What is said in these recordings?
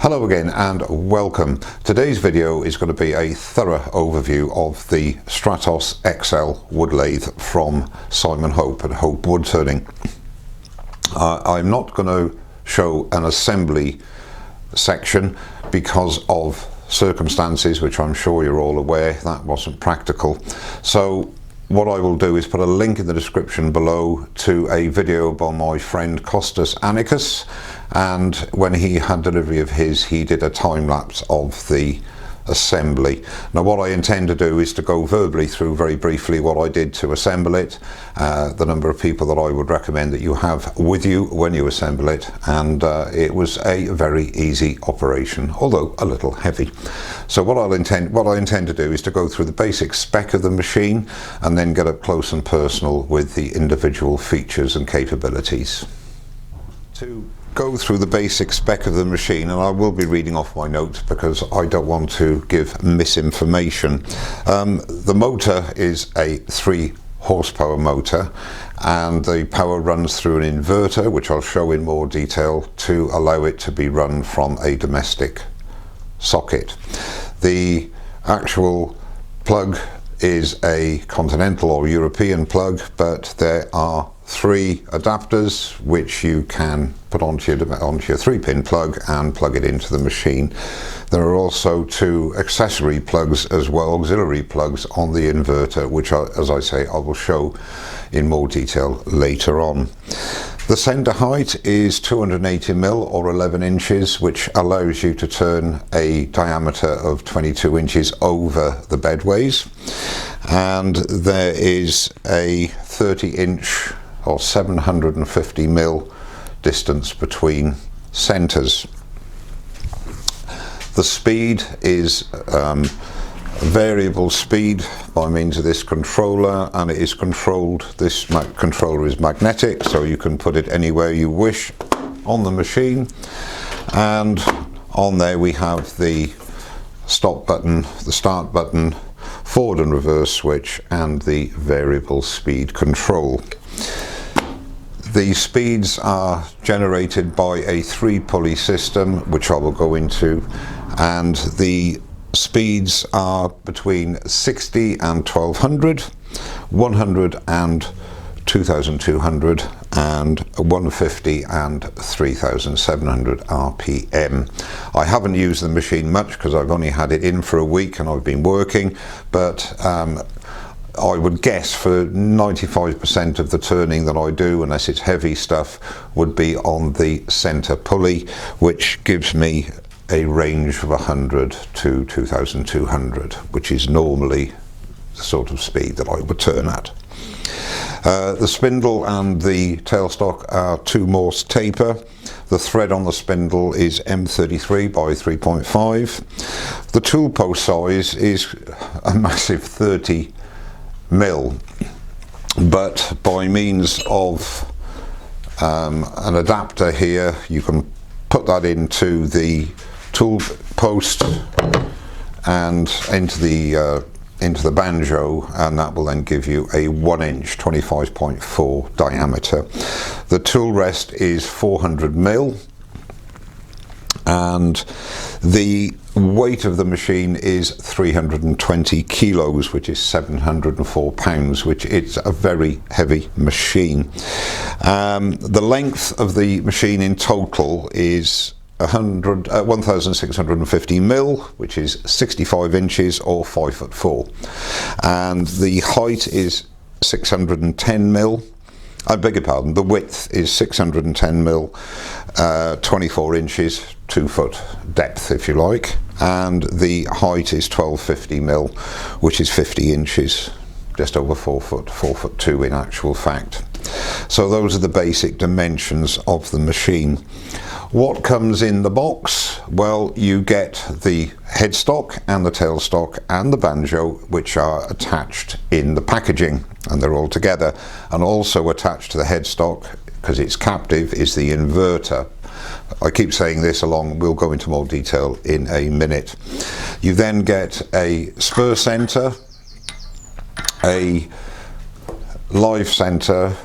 Hello again and welcome. Today's video is going to be a thorough overview of the Stratos XL wood lathe from Simon Hope at Hope Woodturning. I'm not going to show an assembly section because of circumstances which I'm sure you're all aware that wasn't practical. So what I will do is put a link in the description below to a video by my friend Kostas Anikas, and when he had delivery of his, he did a time lapse of the assembly. Now what I intend to do is to go verbally through very briefly what I did to assemble it, the number of people that I would recommend that you have with you when you assemble it, and it was a very easy operation, although a little heavy. So what I intend to do is to go through the basic spec of the machine and then get up close and personal with the individual features and capabilities. To go through the basic spec of the machine, and I will be reading off my notes because I don't want to give misinformation. The motor is a 3 horsepower motor, and the power runs through an inverter, which I'll show in more detail, to allow it to be run from a domestic socket. The actual plug is a continental or European plug, but there are 3 adapters which you can put onto your 3-pin plug and plug it into the machine. There are also 2 accessory plugs as well, auxiliary plugs on the inverter, which as I say, I will show in more detail later on. The centre height is 280mm or 11 inches, which allows you to turn a diameter of 22 inches over the bedways, and there is a 30-inch or 750mm distance between centres. The speed is variable speed by means of this controller, and it is controlled. This controller is magnetic, so you can put it anywhere you wish on the machine, and on there we have the stop button, the start button, forward and reverse switch, and the variable speed control. The speeds are generated by a 3-pulley system, which I will go into, and the speeds are between 60 and 1200, 100 and 2200, and 150 and 3700 RPM. I haven't used the machine much because I've only had it in for a week and I've been working, but I would guess for 95% of the turning that I do, unless it's heavy stuff, would be on the centre pulley, which gives me a range of 100 to 2200, which is normally the sort of speed that I would turn at. The spindle and the tailstock are 2 Morse Taper. The thread on the spindle is M33 by 3.5. The tool post size is a massive 30mm, but by means of an adapter here, you can put that into the tool post and into the banjo, and that will then give you a 1-inch 25.4 diameter. The tool rest is 400mm, and the weight of the machine is 320 kilos, which is 704 pounds, which is a very heavy machine. The length of the machine in total is 1650mm, which is 65 inches or 5'4", and the height is 610mm. I beg your pardon, the width is 610mm, 24 inches, 2 foot depth if you like, and the height is 1250mm, which is 50 inches, just over 4 foot, 4'2" in actual fact. So those are the basic dimensions of the machine. What comes in the box? Well, you get the headstock and the tailstock and the banjo, which are attached in the packaging, and they're all together. And also attached to the headstock, because it's captive, is the inverter. I keep saying this along, we'll go into more detail in a minute. You then get a spur center, a live center,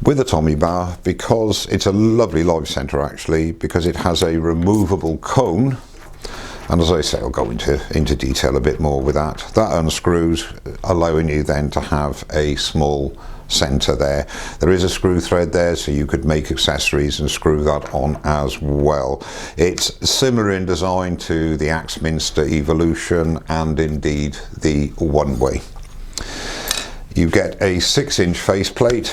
with a Tommy bar, because it's a lovely live center actually, because it has a removable cone, and as I say, I'll go into detail a bit more with that. That unscrews, allowing you then to have a small center there. There is a screw thread there, so you could make accessories and screw that on as well. It's similar in design to the Axminster Evolution and indeed the One Way. You get a 6-inch faceplate,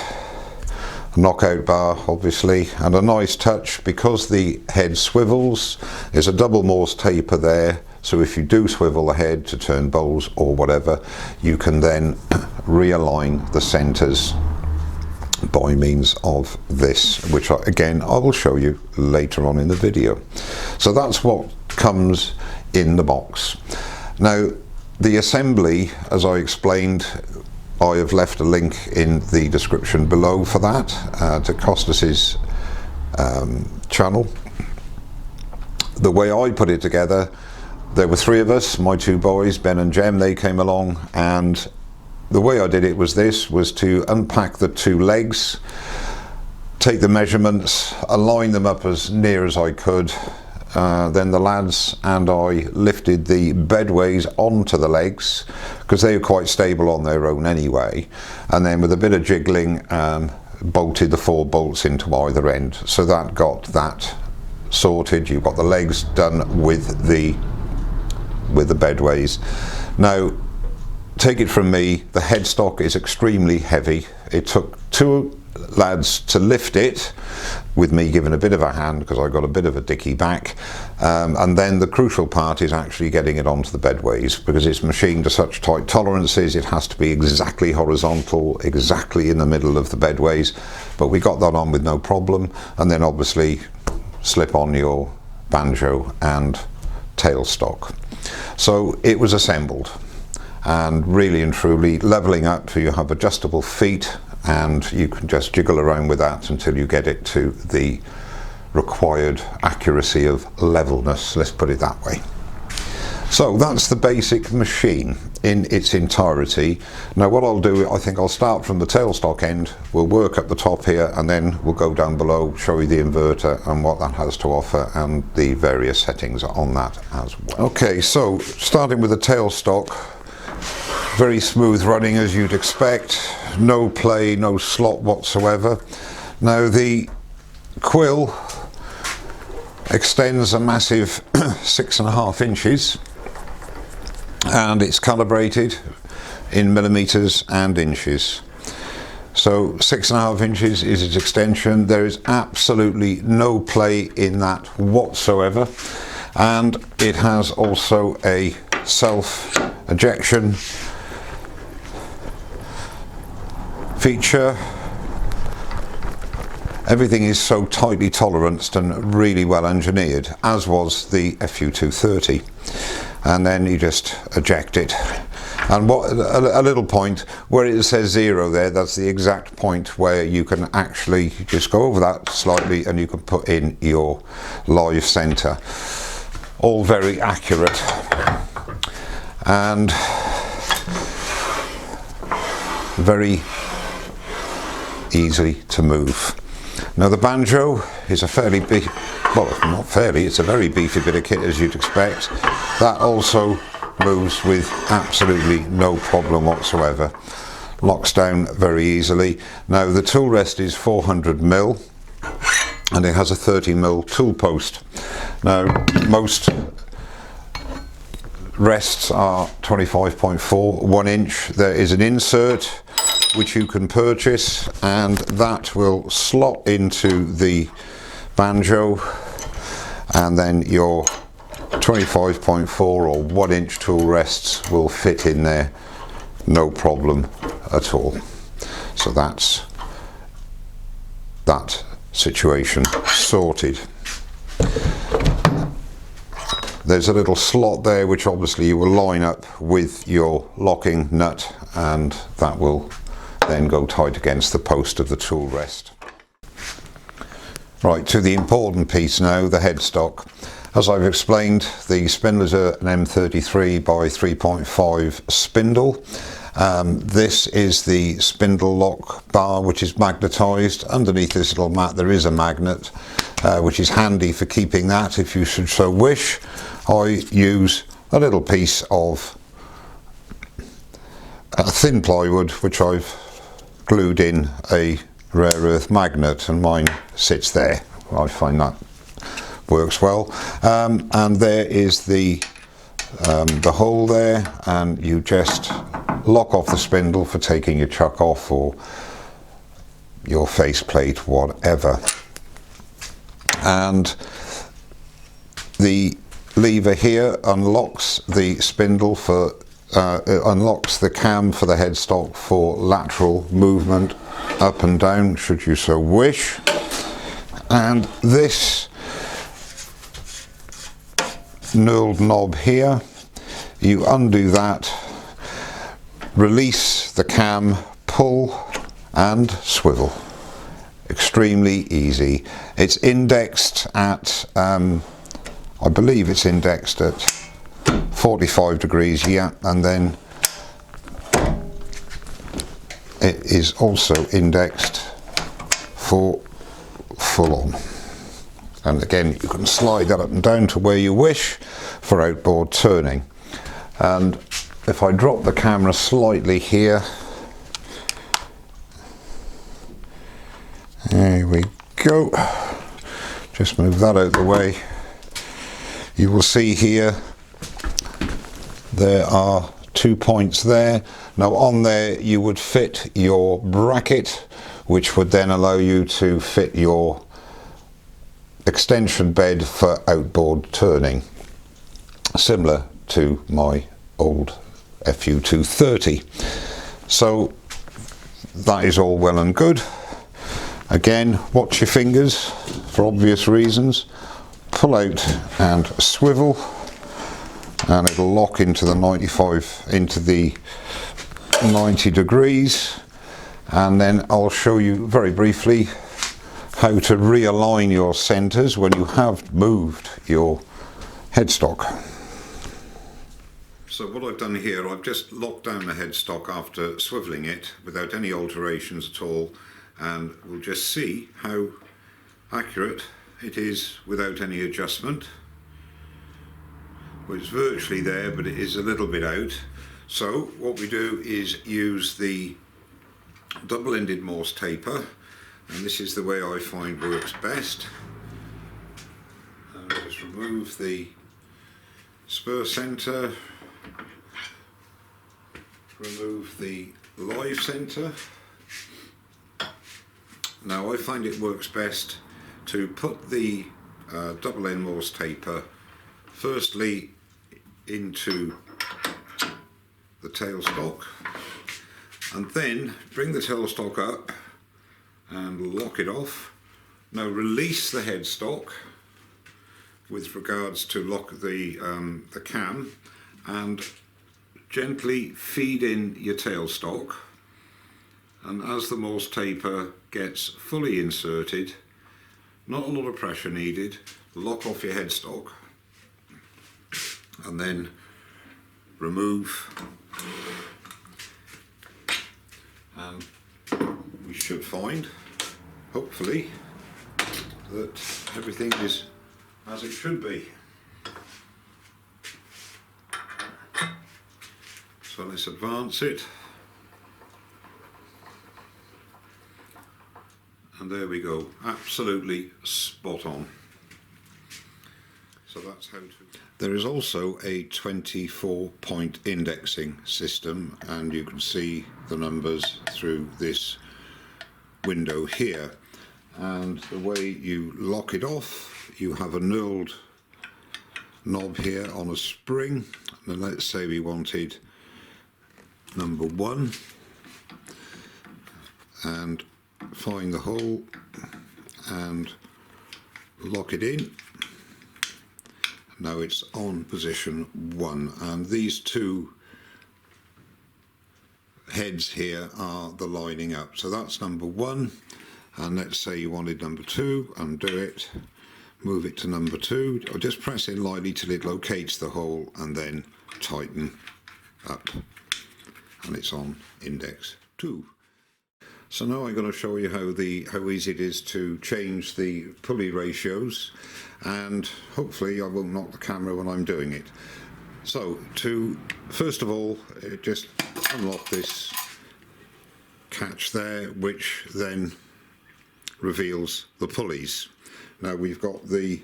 knockout bar obviously, and a nice touch because the head swivels. There's a double Morse taper there, so if you do swivel the head to turn bowls or whatever, you can then realign the centers by means of this, which again I will show you later on in the video. So that's what comes in the box. Now the assembly, as I explained, I have left a link in the description below for that, to Kostas's channel. The way I put it together, there were 3 of us, my 2 boys, Ben and Jem, they came along, and the way I did it was to unpack the 2 legs, take the measurements, align them up as near as I could. Then the lads and I lifted the bedways onto the legs, because they were quite stable on their own anyway, and then with a bit of jiggling bolted the 4 bolts into either end. So that got that sorted. You've got the legs done with the bedways. Now take it from me, the headstock is extremely heavy. It took 2 lads to lift it, with me giving a bit of a hand because I got a bit of a dicky back, and then the crucial part is actually getting it onto the bedways, because it's machined to such tight tolerances. It has to be exactly horizontal, exactly in the middle of the bedways, but we got that on with no problem. And then obviously slip on your banjo and tailstock. So it was assembled, and really and truly leveling up, so you have adjustable feet and you can just jiggle around with that until you get it to the required accuracy of levelness, let's put it that way. So that's the basic machine in its entirety. Now what I'll do, I think I'll start from the tailstock end, we'll work up the top here, and then we'll go down below, show you the inverter and what that has to offer and the various settings on that as well. Okay, so starting with the tailstock, very smooth running as you'd expect, no play, no slot whatsoever. Now the quill extends a massive 6.5 inches, and it's calibrated in millimeters and inches. So 6.5 inches is its extension. There is absolutely no play in that whatsoever, and it has also a self ejection feature. Everything is so tightly toleranced and really well engineered, as was the FU230, and then you just eject it. And what a little point where it says 0 there, that's the exact point where you can actually just go over that slightly and you can put in your live center. All very accurate and very easy to move. Now the banjo is a fairly big, well not fairly, it's a very beefy bit of kit as you'd expect. That also moves with absolutely no problem whatsoever. Locks down very easily. Now the tool rest is 400mm and it has a 30mm tool post. Now most rests are 25.4, 1 inch. There is an insert which you can purchase, and that will slot into the banjo, and then your 25.4 or 1 inch tool rests will fit in there, no problem at all. So that's that situation sorted. There's a little slot there which obviously you will line up with your locking nut, and that will then go tight against the post of the tool rest. Right, to the important piece now, the headstock. As I've explained, the spindles are an M33 by 3.5 spindle, This is the spindle lock bar, which is magnetised. Underneath this little mat there is a magnet, which is handy for keeping that if you should so wish. I use a little piece of thin plywood which I've glued in a rare earth magnet, and mine sits there. I find that works well. And there is the hole there, and you just lock off the spindle for taking your chuck off or your faceplate, whatever. And the lever here unlocks the spindle for unlocks the cam for the headstock for lateral movement up and down should you so wish. And this knurled knob here, you undo that, release the cam, pull and swivel. Extremely easy. It's indexed at I believe it's indexed at 45 degrees, yeah, and then it is also indexed for full on. And again, you can slide that up and down to where you wish for outboard turning. And if I drop the camera slightly here, there we go, just move that out of the way. You will see here there are 2 points there. Now on there you would fit your bracket, which would then allow you to fit your extension bed for outboard turning, similar to my old FU230. So that is all well and good. Again, watch your fingers for obvious reasons. Pull out and swivel, and it'll lock into the 90 degrees. And then I'll show you very briefly how to realign your centers when you have moved your headstock. So what I've done here, I've just locked down the headstock after swiveling it without any alterations at all, and we'll just see how accurate it is without any adjustment. Well, it's virtually there, but it is a little bit out. So what we do is use the double-ended Morse taper, and this is the way I find works best. And just remove the spur center, remove the live center. Now I find it works best to put the double-end Morse taper firstly into the tailstock, and then bring the tailstock up and lock it off. Now release the headstock with regards to lock the cam, and gently feed in your tailstock, and as the Morse taper gets fully inserted, not a lot of pressure needed, lock off your headstock and then remove, and we should find, hopefully, that everything is as it should be. So let's advance it. And there we go, absolutely spot on. So that's how to... There is also a 24-point indexing system, and you can see the numbers through this window here. And the way you lock it off, you have a knurled knob here on a spring. And let's say we wanted number 1, and find the hole and lock it in. Now it's on position 1, and these two heads here are the lining up. So that's number 1, and let's say you wanted number 2, undo it, move it to number 2, or just press in lightly till it locates the hole and then tighten up. and it's on index 2. So now I'm going to show you how easy it is to change the pulley ratios, and hopefully I won't knock the camera when I'm doing it. So first of all, just unlock this catch there, which then reveals the pulleys. Now we've got the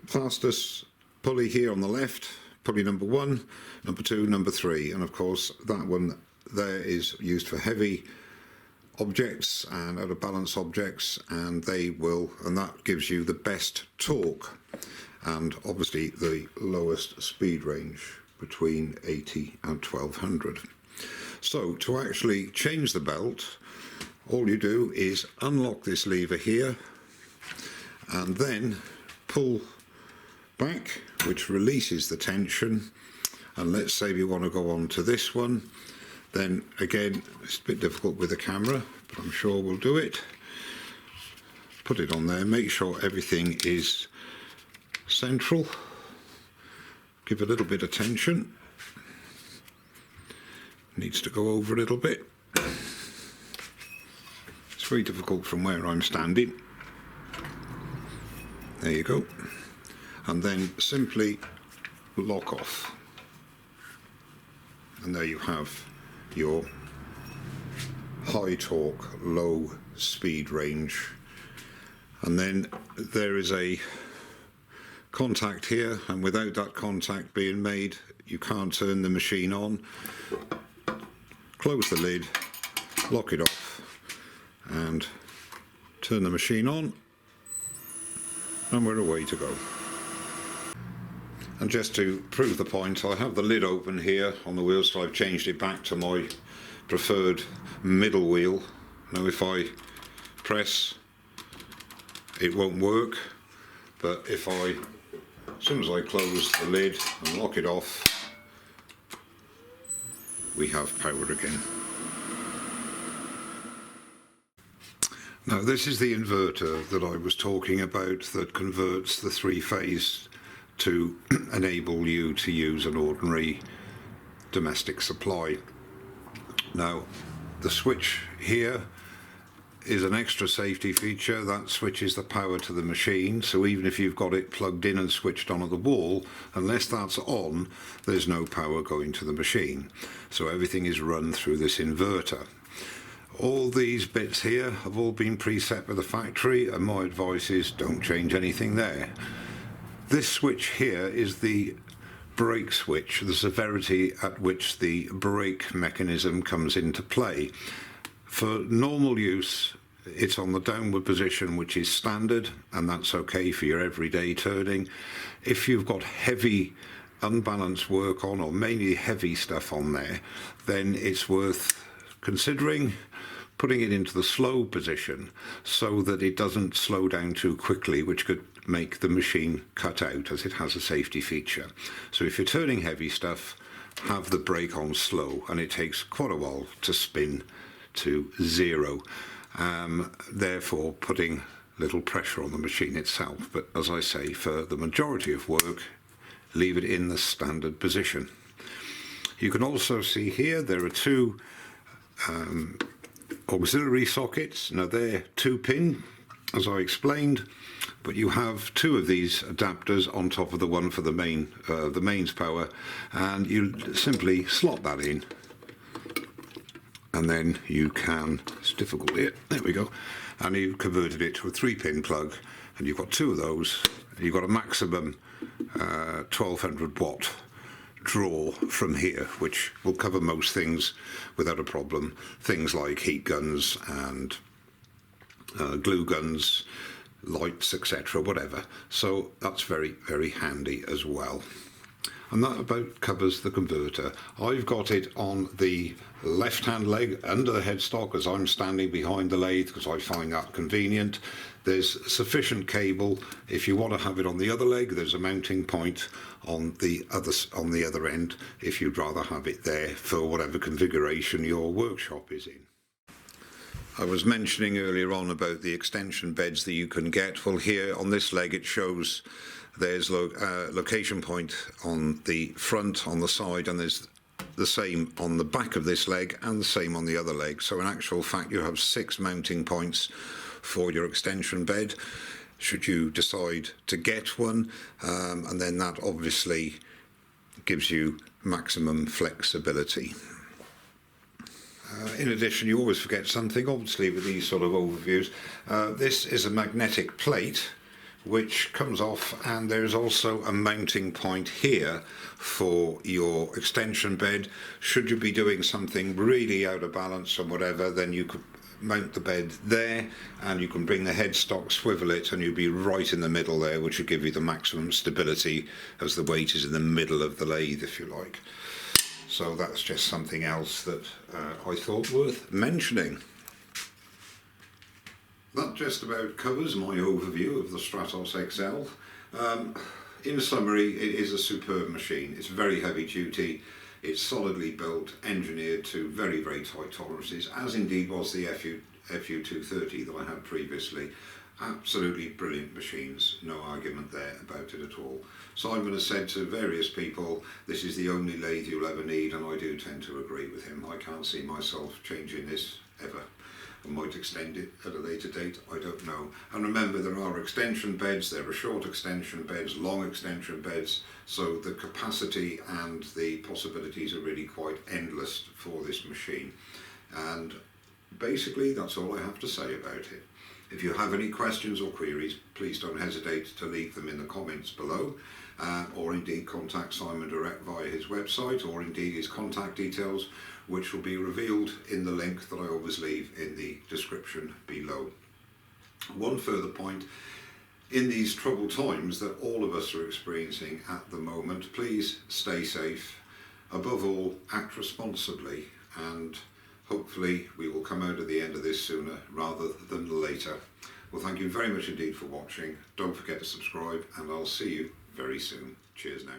fastest pulley here on the left, pulley number 1, number 2, number 3, and of course that one there is used for heavy objects and out of balance objects, and that gives you the best torque and obviously the lowest speed range between 80 and 1200. So to actually change the belt, all you do is unlock this lever here and then pull back, which releases the tension. And let's say we want to go on to this one, then again it's a bit difficult with the camera, but I'm sure we'll do it. Put it on there, make sure everything is central, give a little bit of tension, needs to go over a little bit. It's very difficult from where I'm standing. There you go. And then simply lock off. And there you have your high torque, low speed range. And then there is a contact here, and without that contact being made, you can't turn the machine on. Close the lid, lock it off, and turn the machine on, and we're away to go. And just to prove the point, I have the lid open here on the wheel, so I've changed it back to my preferred middle wheel. Now if I press, it won't work, but as soon as I close the lid and lock it off, we have power again. Now this is the inverter that I was talking about that converts the 3-phase to enable you to use an ordinary domestic supply. Now the switch here is an extra safety feature that switches the power to the machine, so even if you've got it plugged in and switched on at the wall, unless that's on, there's no power going to the machine. So everything is run through this inverter. All these bits here have all been preset by the factory, and my advice is don't change anything there. This switch here is the brake switch, the severity at which the brake mechanism comes into play. For normal use, it's on the downward position, which is standard, and that's okay for your everyday turning. If you've got heavy unbalanced work on, or mainly heavy stuff on there, then it's worth considering putting it into the slow position so that it doesn't slow down too quickly, which could make the machine cut out, as it has a safety feature. So if you're turning heavy stuff, have the brake on slow, and it takes quite a while to spin to 0, therefore putting little pressure on the machine itself. But as I say, for the majority of work, leave it in the standard position. You can also see here there are 2 auxiliary sockets. Now they're 2-pin, as I explained, but you have 2 of these adapters on top of the one for the mains power, and you simply slot that in, and then you can, it's difficult here, there we go, and you've converted it to a 3-pin plug, and you've got 2 of those, and you've got a maximum 1200 watt draw from here, which will cover most things without a problem. Things like heat guns and glue guns, lights, etc., whatever. So that's very, very handy as well. And that about covers the converter. I've got it on the left-hand leg under the headstock, as I'm standing behind the lathe, because I find that convenient. There's sufficient cable. If you want to have it on the other leg, there's a mounting point on the other end, if you'd rather have it there for whatever configuration your workshop is in. I was mentioning earlier on about the extension beds that you can get. Well, here on this leg it shows there's location point on the front, on the side, and there's the same on the back of this leg and the same on the other leg. So in actual fact you have 6 mounting points for your extension bed should you decide to get one, and then that obviously gives you maximum flexibility. In addition, you always forget something, obviously, with these sort of overviews. This is a magnetic plate which comes off, and there's also a mounting point here for your extension bed. Should you be doing something really out of balance or whatever, then you could mount the bed there, and you can bring the headstock, swivel it, and you'll be right in the middle there, which will give you the maximum stability as the weight is in the middle of the lathe, if you like. So that's just something else that I thought worth mentioning. That just about covers my overview of the Stratos XL. In summary, it is a superb machine. It's very heavy duty, it's solidly built, engineered to very, very tight tolerances, as indeed was the FU230 that I had previously. Absolutely brilliant machines, no argument there about it at all. Simon has said to various people, this is the only lathe you'll ever need, and I do tend to agree with him. I can't see myself changing this ever. I might extend it at a later date, I don't know. And remember, there are extension beds, there are short extension beds, long extension beds, so the capacity and the possibilities are really quite endless for this machine. And basically that's all I have to say about it. If you have any questions or queries, please don't hesitate to leave them in the comments below, or indeed contact Simon direct via his website, or indeed his contact details, which will be revealed in the link that I always leave in the description below. One further point, in these troubled times that all of us are experiencing at the moment, please stay safe. Above all, act responsibly, and hopefully we will come out at the end of this sooner rather than later. Well, thank you very much indeed for watching. Don't forget to subscribe, and I'll see you very soon. Cheers now.